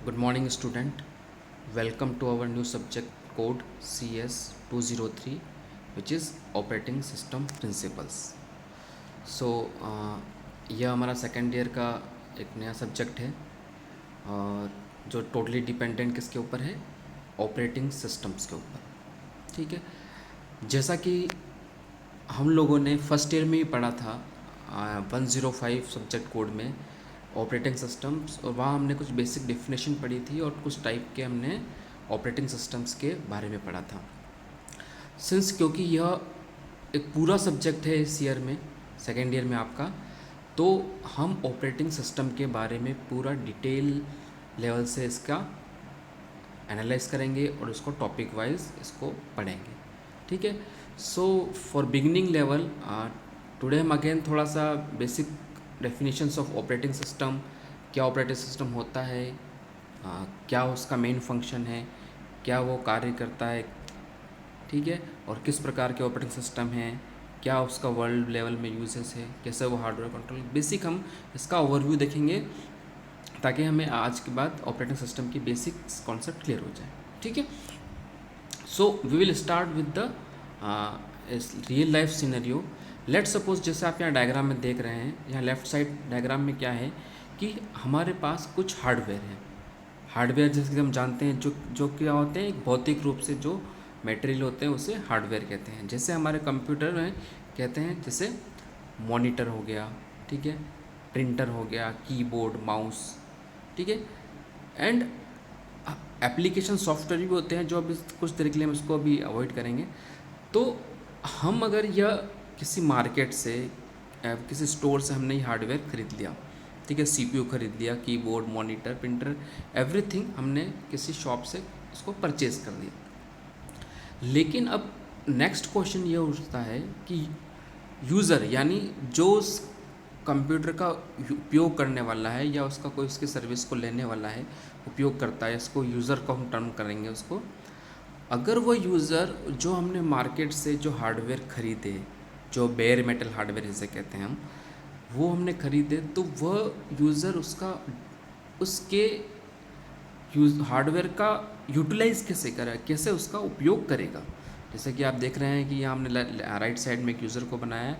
Good morning, student. Welcome to our new subject code CS 203, which is Operating System Principles. सो यह हमारा second year का एक नया subject है जो टोटली डिपेंडेंट किसके ऊपर है, ऑपरेटिंग सिस्टम्स के ऊपर। ठीक है, जैसा कि हम लोगों ने फर्स्ट ईयर में ही पढ़ा था 105 सब्जेक्ट कोड में ऑपरेटिंग सिस्टम्स, और वहाँ हमने कुछ बेसिक डेफिनेशन पढ़ी थी और कुछ टाइप के हमने ऑपरेटिंग सिस्टम्स के बारे में पढ़ा था। सिंस क्योंकि यह एक पूरा सब्जेक्ट है इस ईयर में, सेकेंड ईयर में आपका, तो हम ऑपरेटिंग सिस्टम के बारे में पूरा डिटेल लेवल से इसका एनालाइज करेंगे और इसको टॉपिक वाइज इसको पढ़ेंगे। ठीक है, so for beginning level today हम अगेन थोड़ा सा basic definitions of operating system, क्या ऑपरेटिंग सिस्टम होता है, क्या उसका मेन फंक्शन है, क्या वो कार्य करता है, ठीक है, और किस प्रकार के ऑपरेटिंग सिस्टम हैं, क्या उसका वर्ल्ड लेवल में यूजेस है, कैसे वो हार्डवेयर कंट्रोल, बेसिक हम इसका ओवरव्यू देखेंगे ताकि हमें आज के बाद ऑपरेटिंग सिस्टम की बेसिक कॉन्सेप्ट क्लियर हो जाए। ठीक है, so we will start with the real life scenario. Let suppose जैसे आप यहाँ डायग्राम में देख रहे हैं, यहाँ लेफ्ट साइड डायग्राम में क्या है कि हमारे पास कुछ हार्डवेयर है। हार्डवेयर जैसे कि हम जानते हैं जो क्या होते हैं, एक भौतिक रूप से जो मटेरियल होते हैं उसे हार्डवेयर कहते हैं। जैसे हमारे कंप्यूटर में कहते हैं, जैसे मॉनिटर हो गया, ठीक है, प्रिंटर हो गया, कीबोर्ड, माउस, ठीक है, एंड एप्लीकेशन सॉफ्टवेयर भी होते हैं जो अभी कुछ तरीके हम इसको अभी अवॉइड करेंगे। तो हम अगर यह किसी मार्केट से किसी स्टोर से हमने ये हार्डवेयर खरीद लिया, ठीक है, सीपीयू खरीद लिया, कीबोर्ड, मॉनिटर, प्रिंटर, एवरीथिंग हमने किसी शॉप से इसको परचेज कर लिया। लेकिन अब नेक्स्ट क्वेश्चन ये उठता है कि यूज़र यानी जो उस कंप्यूटर का उपयोग करने वाला है या उसका कोई उसकी सर्विस को लेने वाला है, उपयोग करता है, इसको यूज़र को हम टर्म करेंगे उसको। अगर वो यूज़र जो हमने मार्केट से जो हार्डवेयर खरीदे, जो बेयर मेटल हार्डवेयर जिसे कहते हैं हम, वो हमने खरीदे, तो वह यूज़र उसके हार्डवेयर का यूटिलाइज़ कैसे करेगा, कैसे उसका उपयोग करेगा। जैसे कि आप देख रहे हैं कि यहाँ हमने राइट साइड में एक यूज़र को बनाया है।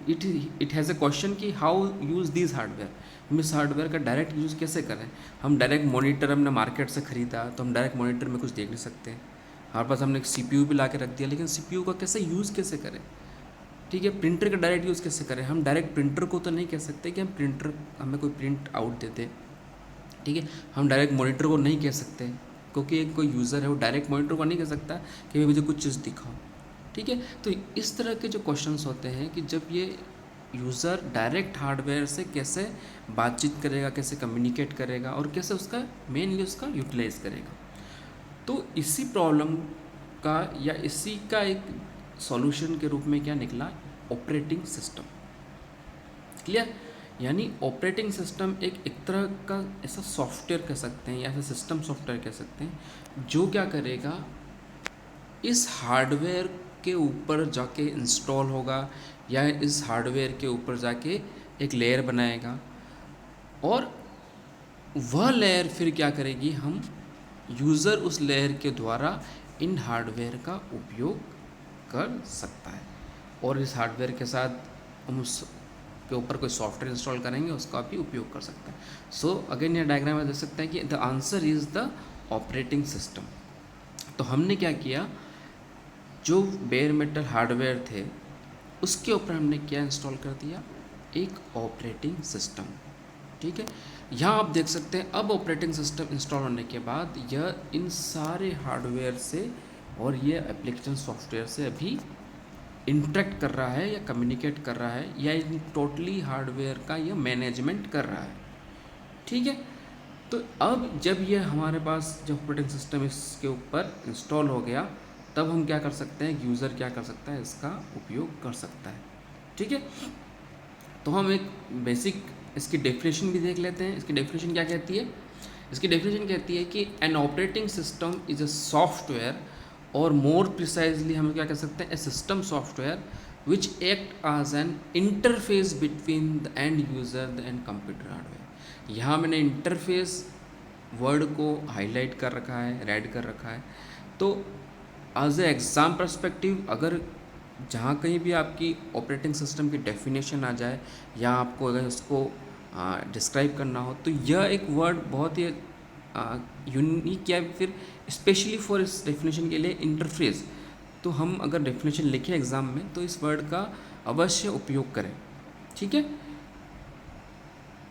इट हैज़ अ क्वेश्चन कि हाउ यूज़ दिस हार्डवेयर, हम इस हार्डवेयर का डायरेक्ट यूज़ कैसे करें। हम डायरेक्ट मॉनिटर हमने मार्केट से ख़रीदा तो हम डायरेक्ट मॉनिटर में कुछ देख नहीं सकते। हमारे पास हमने एक CPU भी ला के रख दिया, लेकिन CPU का कैसे यूज़ कैसे करें। ठीक है, प्रिंटर का डायरेक्ट यूज़ कैसे करें। हम डायरेक्ट प्रिंटर को तो नहीं कह सकते कि हम प्रिंटर हमें कोई प्रिंट आउट देते, ठीक है। हम डायरेक्ट मॉनिटर को नहीं कह सकते क्योंकि एक कोई यूज़र है वो डायरेक्ट मॉनिटर को नहीं कह सकता कि भाई मुझे कुछ चीज़ दिखाओ, ठीक है। तो इस तरह के जो क्वेश्चंस होते हैं कि जब ये यूज़र डायरेक्ट हार्डवेयर से कैसे बातचीत करेगा, कैसे कम्युनिकेट करेगा और कैसे उसका मेनली उसका यूटिलाइज करेगा। तो इसी प्रॉब्लम का या इसी का एक सॉल्यूशन के रूप में क्या निकला, ऑपरेटिंग सिस्टम। क्लियर, यानी ऑपरेटिंग सिस्टम एक तरह का ऐसा सॉफ्टवेयर कह सकते हैं या ऐसा सिस्टम सॉफ्टवेयर कह सकते हैं जो क्या करेगा, इस हार्डवेयर के ऊपर जाके इंस्टॉल होगा या इस हार्डवेयर के ऊपर जाके एक लेयर बनाएगा, और वह लेयर फिर क्या करेगी, हम यूज़र उस लेयर के द्वारा इन हार्डवेयर का उपयोग कर सकता है, और इस हार्डवेयर के साथ हम उस के ऊपर कोई सॉफ्टवेयर इंस्टॉल करेंगे उसका भी उपयोग कर सकते हैं। सो अगेन ये डायग्राम में देख सकते हैं कि the answer is the operating system. तो हमने क्या किया, जो बेयर मेटल हार्डवेयर थे उसके ऊपर हमने क्या इंस्टॉल कर दिया, एक ऑपरेटिंग सिस्टम। ठीक है, यहाँ आप देख सकते हैं अब ऑपरेटिंग सिस्टम इंस्टॉल होने के बाद यह इन सारे हार्डवेयर से और ये एप्लीकेशन सॉफ्टवेयर से अभी इंटरेक्ट कर रहा है या कम्युनिकेट कर रहा है या इन टोटली हार्डवेयर का यह मैनेजमेंट कर रहा है। ठीक है, तो अब जब ये हमारे पास जब ऑपरेटिंग सिस्टम इसके ऊपर इंस्टॉल हो गया, तब हम क्या कर सकते हैं, यूज़र क्या कर सकता है, इसका उपयोग कर सकता है। ठीक है, तो हम एक बेसिक इसकी डेफिनेशन भी देख लेते हैं। इसकी डेफिनेशन क्या कहती है, इसकी डेफिनेशन कहती है कि an operating system is a software, और मोर प्रिसाइजली हम क्या कह सकते हैं, a system software which act as an interface between the end user the end computer hardware. यहाँ मैंने इंटरफेस वर्ड को हाईलाइट कर रखा है, रेड कर रखा है। तो एज ए एग्ज़ाम पर्सपेक्टिव अगर जहाँ कहीं भी आपकी ऑपरेटिंग सिस्टम की डेफिनेशन आ जाए या आपको अगर उसको डिस्क्राइब करना हो, तो यह एक वर्ड बहुत ही यूनिक या फिर स्पेशली फॉर इस डेफिनेशन के लिए इंटरफेस, तो हम अगर डेफिनेशन लिखें एग्ज़ाम में तो इस वर्ड का अवश्य उपयोग करें। ठीक है।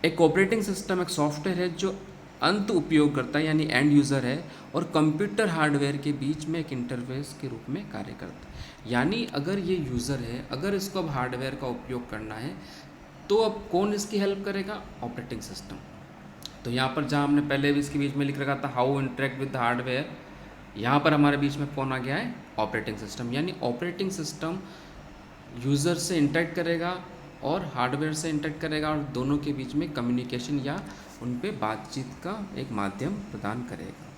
एक ऑपरेटिंग सिस्टम एक सॉफ्टवेयर है जो अंत उपयोगकर्ता यानी एंड यूज़र है और कंप्यूटर हार्डवेयर के बीच में एक इंटरफेस के रूप में कार्य करता है। यानी अगर ये यूज़र है, अगर इसको अब हार्डवेयर का उपयोग करना है तो अब कौन इसकी हेल्प करेगा? Operating system. तो यहाँ पर जहाँ हमने पहले भी इसके बीच में लिख रखा था हाउ इंटरेक्ट विद हार्डवेयर, यहाँ पर हमारे बीच में कौन आ गया है? Operating system. यानी ऑपरेटिंग सिस्टम यूज़र से इंटरेक्ट करेगा और हार्डवेयर से इंटरेक्ट करेगा और दोनों के बीच में कम्युनिकेशन या उन पे बातचीत का एक माध्यम प्रदान करेगा।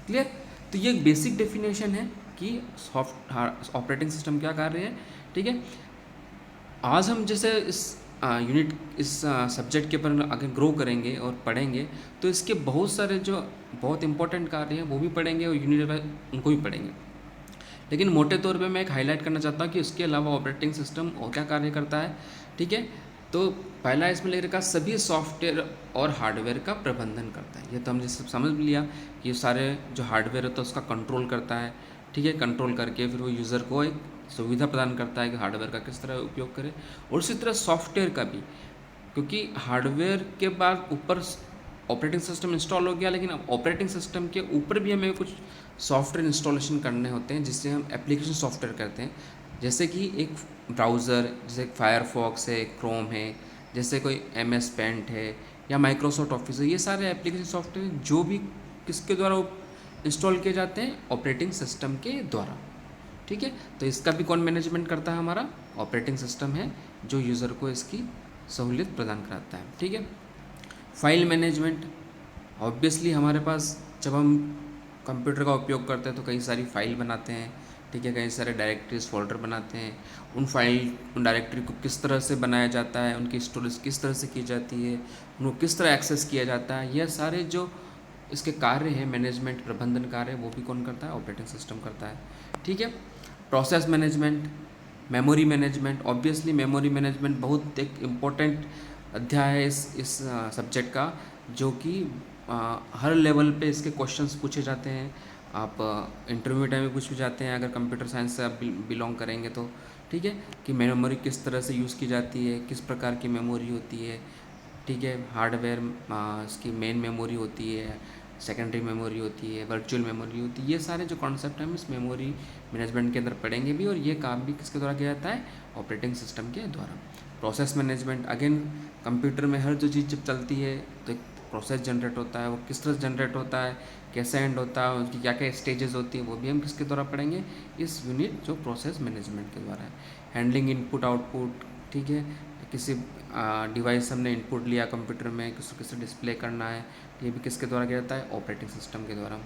क्लियर? तो ये एक बेसिक डेफिनेशन है कि ऑपरेटिंग सिस्टम क्या कार्य है। ठीक है। आज हम जैसे इस यूनिट इस सब्जेक्ट के ऊपर आगे ग्रो करेंगे और पढ़ेंगे तो इसके बहुत सारे जो बहुत इंपॉर्टेंट कार्य हैं वो भी पढ़ेंगे और यूनिट उनको भी पढ़ेंगे। लेकिन मोटे तौर पे मैं एक हाईलाइट करना चाहता हूँ कि उसके अलावा ऑपरेटिंग सिस्टम और क्या कार्य करता है। ठीक है। तो पहला इसमें लिख रखा सभी सॉफ्टवेयर और हार्डवेयर का प्रबंधन करता है। ये तो हमने सब समझ लिया कि ये सारे जो हार्डवेयर होता है उसका कंट्रोल करता है। ठीक है। कंट्रोल करके फिर वो यूज़र को एक सुविधा प्रदान करता है कि हार्डवेयर का किस तरह उपयोग करे, और उसी तरह सॉफ्टवेयर का भी, क्योंकि हार्डवेयर के बाद ऊपर ऑपरेटिंग सिस्टम इंस्टॉल हो गया, लेकिन अब ऑपरेटिंग सिस्टम के ऊपर भी हमें कुछ सॉफ्टवेयर इंस्टॉलेशन करने होते हैं जिससे हम एप्लीकेशन सॉफ्टवेयर करते हैं। जैसे कि एक ब्राउज़र, जैसे फायरफॉक्स है, क्रोम है, जैसे कोई MS पेंट है या माइक्रोसॉफ्ट ऑफिस है, ये सारे एप्लीकेशन सॉफ्टवेयर जो भी किसके द्वारा इंस्टॉल किए जाते हैं? ऑपरेटिंग सिस्टम के द्वारा। ठीक है। तो इसका भी कौन मैनेजमेंट करता है? हमारा ऑपरेटिंग सिस्टम है जो यूज़र को इसकी सहूलियत प्रदान कराता है। ठीक है। फाइल मैनेजमेंट, ऑब्वियसली हमारे पास जब हम कंप्यूटर का उपयोग करते हैं तो कई सारी फाइल बनाते हैं। ठीक है। कई सारे डायरेक्टरीज फोल्डर बनाते हैं। उन डायरेक्टरी को किस तरह से बनाया जाता है, उनकी स्टोरेज किस तरह से की जाती है, उनको किस तरह एक्सेस किया जाता है, यह सारे जो इसके कार्य हैं मैनेजमेंट प्रबंधन कार्य, वो भी कौन करता है? ऑपरेटिंग सिस्टम करता है। ठीक है। Process management, memory management, obviously memory management बहुत एक इम्पोर्टेंट अध्याय है इस सब्जेक्ट का, जो कि हर लेवल पे इसके क्वेश्चंस पूछे जाते हैं। आप इंटरव्यू टाइम में पूछ भी जाते हैं अगर कंप्यूटर साइंस से आप बिलोंग करेंगे तो। ठीक है। कि मेमोरी किस तरह से यूज़ की जाती है, किस प्रकार की मेमोरी होती है। ठीक है। हार्डवेयर इसकी मेन मेमोरी होती है, सेकेंडरी मेमोरी होती है, वर्चुअल मेमोरी होती है, ये सारे जो कॉन्सेप्ट हम इस मेमोरी मैनेजमेंट के अंदर पढ़ेंगे भी, और ये काम भी किसके द्वारा किया जाता है? ऑपरेटिंग सिस्टम के द्वारा। प्रोसेस मैनेजमेंट, अगेन कंप्यूटर में हर जो चीज़ जब चलती है तो एक प्रोसेस जनरेट होता है, वो किस तरह से जनरेट होता है, कैसे एंड होता है, उसकी क्या क्या स्टेजेस होती है, वो भी हम किसके द्वारा पढ़ेंगे? इस यूनिट जो प्रोसेस मैनेजमेंट के द्वारा है। हैंडलिंग इनपुट आउटपुट, ठीक है, किसी डिवाइस हमने इनपुट लिया कंप्यूटर में, किसी किसे डिस्प्ले करना है, ये भी किसके द्वारा किया जाता है? ऑपरेटिंग सिस्टम के द्वारा।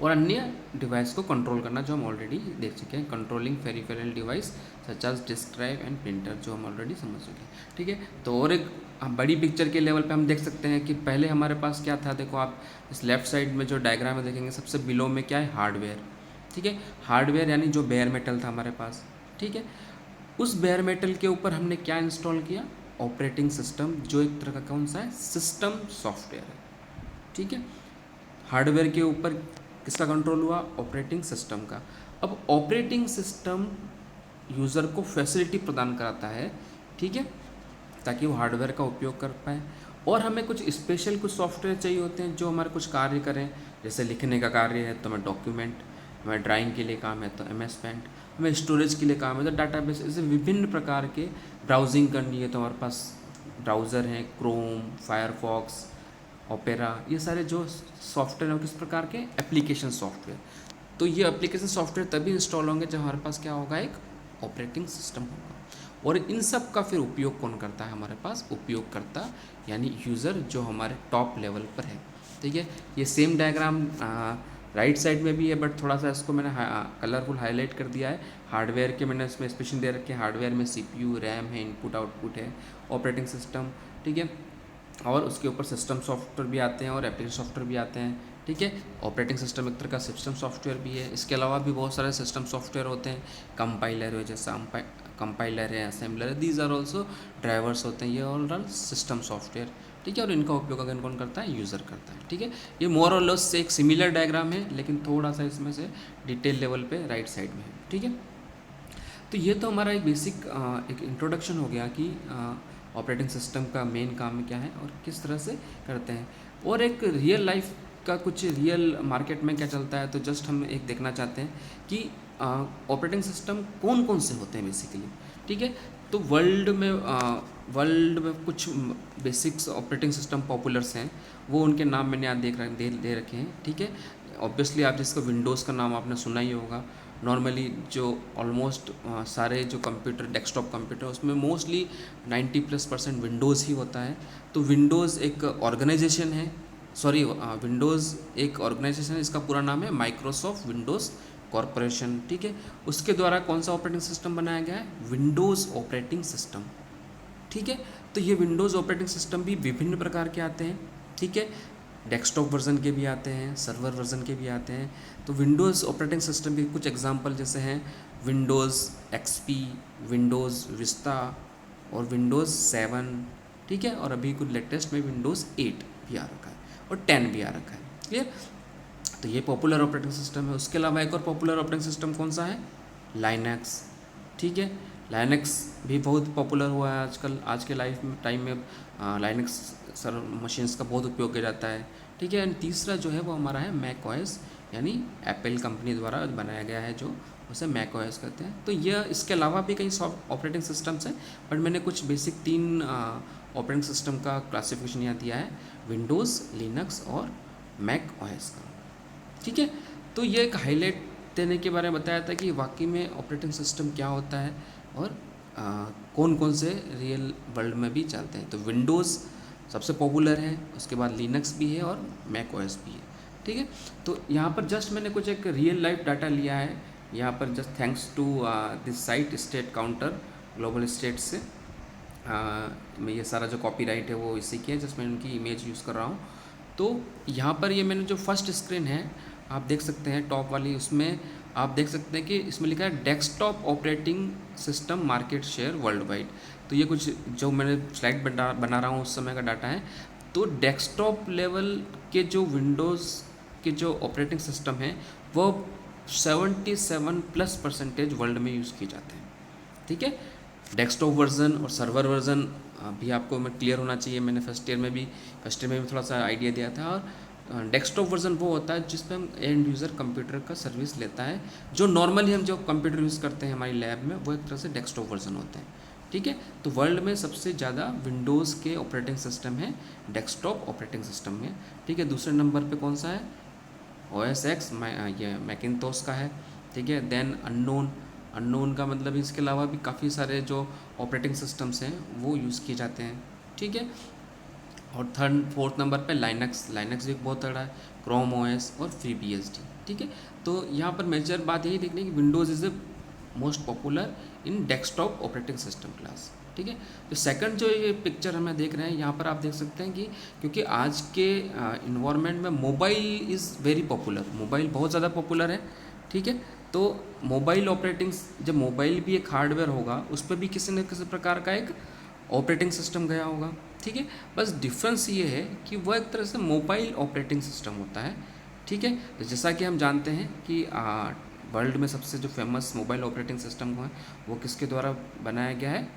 और अन्य डिवाइस को कंट्रोल करना जो हम ऑलरेडी देख चुके हैं, controlling peripheral device such as disk drive and printer, जो हम ऑलरेडी समझ चुके हैं। ठीक है। तो और एक बड़ी पिक्चर के लेवल पे हम देख सकते हैं कि पहले हमारे पास क्या था। देखो आप इस लेफ्ट साइड में जो डायग्राम में देखेंगे, सबसे बिलो में क्या है? हार्डवेयर। ठीक है। हार्डवेयर यानी जो बेयर मेटल था हमारे पास। ठीक है। उस बेयर मेटल के ऊपर हमने क्या इंस्टॉल किया? ऑपरेटिंग सिस्टम, जो एक तरह का कौन सा है? सिस्टम सॉफ्टवेयर है। ठीक है। हार्डवेयर के ऊपर किसका कंट्रोल हुआ? ऑपरेटिंग सिस्टम का। अब ऑपरेटिंग सिस्टम यूज़र को फैसिलिटी प्रदान कराता है, ठीक है, ताकि वो हार्डवेयर का उपयोग कर पाए। और हमें कुछ स्पेशल कुछ सॉफ्टवेयर चाहिए होते हैं जो हमारे कुछ कार्य करें। जैसे लिखने का कार्य है तो हमें डॉक्यूमेंट, हमें ड्राइंग के लिए काम है तो MS पेंट, हमें स्टोरेज के लिए काम है तो डाटाबेस। ऐसे विभिन्न प्रकार के, ब्राउजिंग करनी है तो हमारे पास ब्राउज़र हैं, क्रोम, फायरफॉक्स, ओपेरा, ये सारे जो सॉफ्टवेयर हैं किस प्रकार के? Application software. तो ये एप्लीकेशन सॉफ्टवेयर तभी इंस्टॉल होंगे जब हमारे पास क्या होगा? एक ऑपरेटिंग सिस्टम होगा। और इन सब का फिर उपयोग कौन करता है? हमारे पास उपयोगकर्ता यानी यूज़र, जो हमारे टॉप लेवल पर है। ठीक है। ये सेम डायग्राम राइट साइड में भी है, बट थोड़ा सा इसको मैंने कलरफुल हाईलाइट कर दिया है। हार्डवेयर के मैंने इसमें स्पेशल दे रखे हैं। हार्डवेयर में CPU, रैम है, इनपुट आउटपुट है, ऑपरेटिंग सिस्टम। ठीक है। और उसके ऊपर सिस्टम सॉफ्टवेयर भी आते हैं और एप्लीकेशन सॉफ्टवेयर भी आते हैं। ठीक है, ऑपरेटिंग सिस्टम एक तरह का सिस्टम सॉफ्टवेयर भी है। इसके अलावा भी बहुत सारे सिस्टम सॉफ्टवेयर होते हैं, कंपाइलर है, जैसा कंपाइलर है, असेंबलर है, दीज आर ऑल्सो ड्राइवर्स होते हैं, ये ऑल आर सिस्टम सॉफ्टवेयर। ठीक है, और इनका उपयोग अगर कौन करता है, यूज़र करता है। ठीक है, ये मोर और लेस से एक सिमिलर डायग्राम है, लेकिन थोड़ा सा इसमें से डिटेल लेवल पे राइट साइड में है। ठीक है, तो ये तो हमारा एक बेसिक एक इंट्रोडक्शन हो गया कि ऑपरेटिंग सिस्टम का मेन काम क्या है और किस तरह से करते हैं, और एक रियल लाइफ का कुछ रियल मार्केट में क्या चलता है। तो जस्ट हम एक देखना चाहते हैं कि ऑपरेटिंग सिस्टम कौन कौन से होते हैं बेसिकली। ठीक है, तो वर्ल्ड में कुछ बेसिक्स ऑपरेटिंग सिस्टम पॉपुलर्स हैं, वो उनके नाम मैंने यहाँ दे रखे हैं। ठीक है, ऑब्वियसली आप जिसको विंडोज़ का नाम आपने सुना ही होगा। नॉर्मली जो ऑलमोस्ट सारे जो कंप्यूटर, डेस्कटॉप कंप्यूटर, उसमें मोस्टली 90+% विंडोज़ ही होता है। तो विंडोज़ एक ऑर्गेनाइजेशन है, सॉरी विंडोज़ एक ऑर्गेनाइजेशन है, इसका पूरा नाम है माइक्रोसॉफ्ट विंडोज़ कॉरपोरेशन। ठीक है, उसके द्वारा कौन सा ऑपरेटिंग सिस्टम बनाया गया है, विंडोज़ ऑपरेटिंग सिस्टम। ठीक है, तो ये विंडोज़ ऑपरेटिंग सिस्टम भी विभिन्न प्रकार के आते हैं। ठीक है, डेस्कटॉप वर्जन के भी आते हैं, सर्वर वर्जन के भी आते हैं। तो विंडोज़ ऑपरेटिंग सिस्टम के कुछ एग्जांपल जैसे हैं विंडोज़ एक्सपी, विंडोज़ विस्टा और विंडोज़ 7। ठीक है, और अभी कुछ लेटेस्ट में विंडोज़ 8 भी आ रखा है और 10 भी आ रखा है। क्लियर, तो ये पॉपुलर ऑपरेटिंग सिस्टम है। उसके अलावा एक और पॉपुलर ऑपरेटिंग सिस्टम कौन सा है, लाइनक्स। ठीक है, लाइनक्स भी बहुत पॉपुलर हुआ है आजकल, आज के लाइफ में टाइम में लाइनक्स सर मशीन्स का बहुत उपयोग किया जाता है। ठीक है, एंड तीसरा जो है वो हमारा है मैक ओएस, यानी एप्पल कंपनी द्वारा बनाया गया है, जो उसे मैक ओएस कहते हैं। तो यह इसके अलावा भी कई सॉफ्ट ऑपरेटिंग सिस्टम्स हैं, बट मैंने कुछ बेसिक 3 ऑपरेटिंग सिस्टम का क्लासिफिकेशन यहाँ दिया है, विंडोज़, लिनक्स और मैक ओएस का। ठीक है, तो ये एक हाईलाइट देने के बारे में बताया था कि वाकई में ऑपरेटिंग सिस्टम क्या होता है और कौन कौन से रियल वर्ल्ड में भी चलते हैं। तो विंडोज़ सबसे पॉपुलर है, उसके बाद लिनक्स भी है और मैक ओएस भी है। ठीक है, तो यहाँ पर जस्ट मैंने कुछ एक रियल लाइफ डाटा लिया है यहाँ पर, just thanks to this site stat counter global stat से। मैं ये सारा जो कॉपीराइट है वो इसी की है, जस्ट मैं उनकी इमेज यूज़ कर रहा हूँ। तो यहाँ पर ये मैंने जो फर्स्ट स्क्रीन है आप देख सकते हैं टॉप वाली, उसमें आप देख सकते हैं कि इसमें लिखा है desktop operating system market share world wide. तो ये कुछ जो मैंने स्लाइड बना रहा हूँ उस समय का डाटा है। तो डेस्कटॉप लेवल के जो विंडोज़ के जो ऑपरेटिंग सिस्टम हैं वो 77+% वर्ल्ड में यूज़ किए जाते हैं। ठीक है, डेस्कटॉप वर्जन और सर्वर वर्जन भी आपको मैं क्लियर होना चाहिए। मैंने फर्स्ट ईयर में भी थोड़ा सा आइडिया दिया था। और डेस्कटॉप वर्जन वो होता है जिस पर हम एंड यूज़र कंप्यूटर का सर्विस लेता है, जो नॉर्मली हम जो कंप्यूटर यूज़ करते हैं हमारी लैब में, वो एक तरह से डेस्कटॉप वर्जन होते हैं। ठीक है, तो वर्ल्ड में सबसे ज़्यादा विंडोज़ के ऑपरेटिंग सिस्टम है डेस्कटॉप ऑपरेटिंग सिस्टम में। ठीक है, दूसरे नंबर पे कौन सा है, OS X, ये मैकिन्टोश का है। ठीक है, देन अननोन का मतलब इसके अलावा भी काफ़ी सारे जो ऑपरेटिंग सिस्टम्स हैं वो यूज़ किए जाते हैं। ठीक है, और फोर्थ नंबर पे लाइनक्स भी बहुत तगड़ा है, क्रोम OS और FreeBSD। ठीक है, तो यहाँ पर मेजर बात यही देखनी है कि Windows is a most popular in desktop operating system class. ठीक है, तो सेकंड जो ये पिक्चर हमें देख रहे हैं यहाँ पर आप देख सकते हैं कि क्योंकि आज के इन्वायरमेंट में mobile is very popular, mobile बहुत ज़्यादा पॉपुलर है। ठीक है, तो मोबाइल ऑपरेटिंग, जब मोबाइल भी एक हार्डवेयर होगा उस पर भी किसी न किसी प्रकार का एक ऑपरेटिंग सिस्टम गया होगा। ठीक है, बस डिफरेंस ये है कि वह एक तरह से मोबाइल ऑपरेटिंग सिस्टम होता है। ठीक है, तो जैसा कि हम जानते हैं कि वर्ल्ड में सबसे जो फेमस मोबाइल ऑपरेटिंग सिस्टम है वो किसके द्वारा बनाया गया है,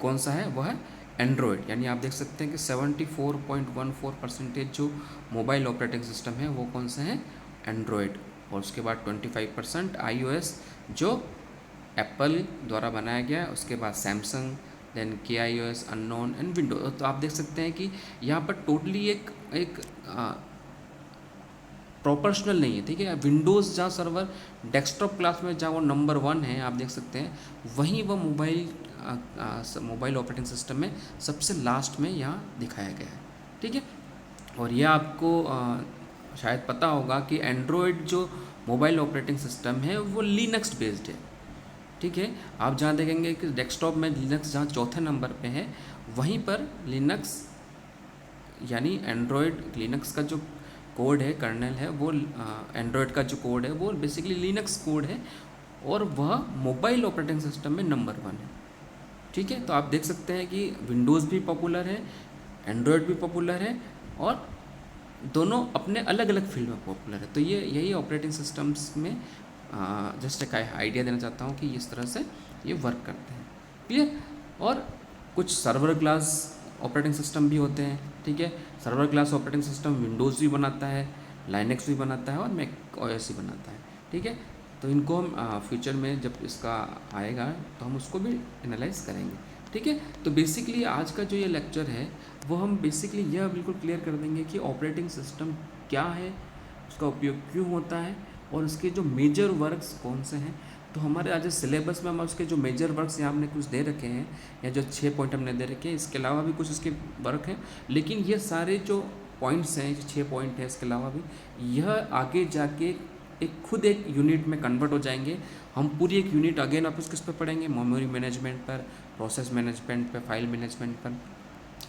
कौन सा है, वो है एंड्रॉयड। यानी आप देख सकते हैं कि 74.14% जो मोबाइल ऑपरेटिंग सिस्टम है वो कौन से हैं, एंड्रॉयड। और उसके बाद 25% iOS जो एप्पल द्वारा बनाया गया है। उसके बाद Samsung, then KIOS, unknown and Windows. तो आप देख सकते हैं कि यहाँ पर टोटली एक प्रोपोर्शनल नहीं है। ठीक है, विंडोज़ जहाँ सर्वर डेस्कटॉप क्लास में जहाँ वो नंबर 1 है आप देख सकते हैं, वहीं वह मोबाइल ऑपरेटिंग सिस्टम में सबसे लास्ट में यहाँ दिखाया गया है। ठीक है, और यह आपको शायद पता होगा कि एंड्रॉयड जो मोबाइल ऑपरेटिंग सिस्टम है वो लिनक्स बेस्ड है। ठीक है, आप जहाँ देखेंगे कि डेस्कटॉप में लिनक्स जहाँ चौथे नंबर पे है, वहीं पर लिनक्स यानी एंड्रॉयड लिनक्स का जो कोड है, कर्नेल है, वो एंड्रॉयड का जो कोड है वो बेसिकली लिनक्स कोड है और वह मोबाइल ऑपरेटिंग सिस्टम में नंबर 1 है। ठीक है, तो आप देख सकते हैं कि विंडोज़ भी पॉपुलर है, एंड्रॉयड भी पॉपुलर है और दोनों अपने अलग अलग फील्ड में पॉपुलर है। तो ये यही ऑपरेटिंग सिस्टम्स में जस्ट एक आइडिया देना चाहता हूँ कि इस तरह से ये वर्क करते हैं। क्लियर। और कुछ सर्वर क्लास ऑपरेटिंग सिस्टम भी होते हैं। ठीक है, server class operating system Windows भी बनाता है, लाइनक्स भी बनाता है और मैक ओएस भी बनाता है। ठीक है, तो इनको हम फ्यूचर में जब इसका आएगा तो हम उसको भी एनालाइज करेंगे। ठीक है, तो बेसिकली आज का जो ये लेक्चर है वो हम बेसिकली यह बिल्कुल क्लियर कर देंगे कि ऑपरेटिंग सिस्टम क्या है, उसका उपयोग क्यों होता है और उसके जो मेजर वर्क्स कौन से हैं। तो हमारे आज सिलेबस में हम उसके जो मेजर वर्क्स यहाँ हमने कुछ दे रखे हैं या जो 6 पॉइंट हमने दे रखे हैं, इसके अलावा भी कुछ इसके वर्क हैं, लेकिन ये सारे जो पॉइंट्स हैं, जो 6 पॉइंट हैं, इसके अलावा भी यह आगे जाके खुद एक यूनिट में कन्वर्ट हो जाएंगे। हम पूरी एक यूनिट अगेन वापस किस पे पढ़ेंगे, मेमोरी मैनेजमेंट पर, प्रोसेस मैनेजमेंट पर, फाइल मैनेजमेंट पर।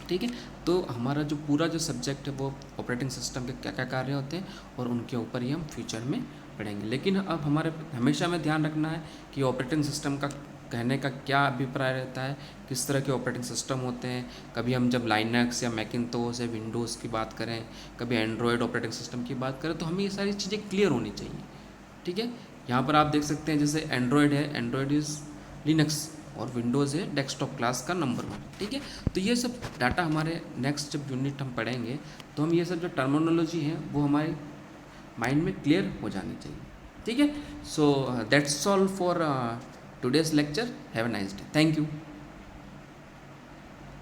ठीक है, तो हमारा जो पूरा जो सब्जेक्ट है वो ऑपरेटिंग सिस्टम के क्या क्या कार्य होते हैं और उनके ऊपर ही हम फ्यूचर में पढ़ेंगे। लेकिन अब हमारे हमेशा में ध्यान रखना है कि ऑपरेटिंग सिस्टम का कहने का क्या अभिप्राय रहता है, किस तरह के ऑपरेटिंग सिस्टम होते हैं। कभी हम जब लाइनक्स या मैकिन्टोश या विंडोज़ की बात करें, कभी एंड्रॉयड ऑपरेटिंग सिस्टम की बात करें, तो हमें ये सारी चीज़ें क्लियर होनी चाहिए। ठीक है, यहाँ पर आप देख सकते हैं जैसे एंड्रॉयड है, एंड्रॉयड इज़ लिनक्स और विंडोज़ है डेस्कटॉप क्लास का नंबर 1। ठीक है, तो ये सब डाटा हमारे नेक्स्ट जब यूनिट हम पढ़ेंगे तो हम ये सब जो टर्मिनोलॉजी है वो हमारे माइंड में क्लियर हो जानी चाहिए। ठीक है, so that's all for today's lecture. Have a nice day. Thank you.